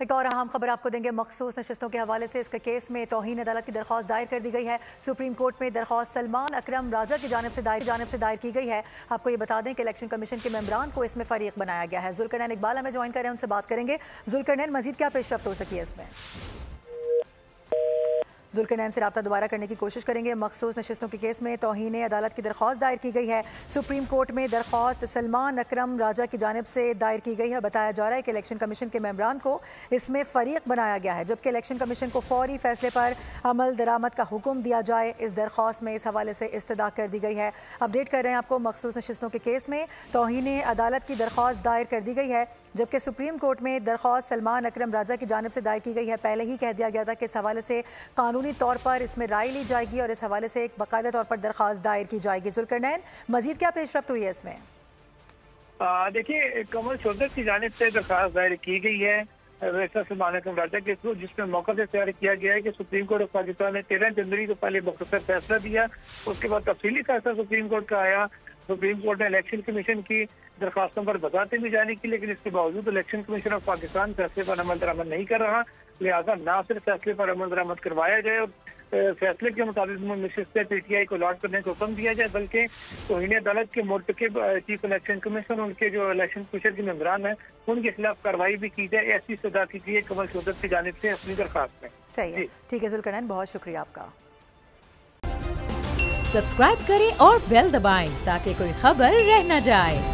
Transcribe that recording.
एक और अहम खबर आपको देंगे। मखसूस नशिस्तों के हवाले से इसके केस में तौहीन अदालत की दरख्वास्त दायर कर दी गई है। सुप्रीम कोर्ट में दरख्वास्त सलमान अकरम राजा की जानिब से दायर की गई है। आपको ये बता दें कि इलेक्शन कमीशन के मेंबरान को इसमें फरीक बनाया गया है। जुल्करनैन इकबाल हमें ज्वाइन कर रहे हैं, उनसे बात करेंगे। जुल्करनैन, मजीद क्या पेशरफ्त हो सकी है इसमें? जुल्करनैन से रब्ता दोबारा करने की कोशिश करेंगे। मखसूस नशिस्तों के केस में तौहीन अदालत की दरख्वास्त दायर की गई है। सुप्रीम कोर्ट में दरख्वास्त सलमान अकरम राजा की जानिब से दायर की गई है। बताया जा रहा है कि इलेक्शन कमीशन के मेंबरान को इसमें फरीक बनाया गया है, जबकि इलेक्शन कमीशन को फौरी फैसले पर अमल दरामद का हुक्म दिया जाए। इस दरख्वास्त में इस हवाले से इस्तदा कर दी गई है। अपडेट कर रहे हैं आपको। मखसूस नशिस्तों के केस में तौहीन अदालत की दरख्वास्त दायर कर दी गई है, जबकि सुप्रीम कोर्ट में दरख्वास्त सलमान अकरम राजा की जानिब से दायर की गई है। पहले ही कह दिया गया था कि इस हवाले से कानूनी तौर पर इसमें राय ली जाएगी और इस हवाले से एक बाकायदा तौर पर दरख्वास्त दायर की जाएगी। जुल्करनैन, मजीद क्या पेशरफ्त हुई है इसमें? देखिए, कमल शोदत की जानिब से दरख्वास्त दायर की गई है सलमान अकरम राजा के थ्रू, जिसमें मौका से तैयार किया गया है कि सुप्रीम कोर्ट ऑफ पाकिस्तान ने 13 जनवरी को पहले मुख्तसर फैसला दिया। उसके बाद तफसीली फैसला सुप्रीम कोर्ट का आया। सुप्रीम कोर्ट ने इलेक्शन कमीशन की दरखास्तों पर वजाहतें भी जारी की, लेकिन इसके बावजूद इलेक्शन कमीशन ऑफ पाकिस्तान फैसले पर अमल दरामद नहीं कर रहा। लिहाजा ना सिर्फ फैसले पर अमल दरामद करवाया जाए और फैसले के मुताबिक नशिस्तें PTI को अलॉट करने का हुक्म दिया जाए, बल्कि तौहीन अदालत के मुर्तकिब चीफ इलेक्शन कमीशन, उनके जो इलेक्शन कमीशन के मेंबरान हैं, उनके खिलाफ कार्रवाई भी की जाए। ऐसी सजा की गई है कमल शोदत की जानिब से अपनी दरखास्त में। सही है, ठीक है जुल्करनैन, बहुत शुक्रिया आपका। सब्सक्राइब करें और बेल दबाएं ताकि कोई खबर रह न जाए।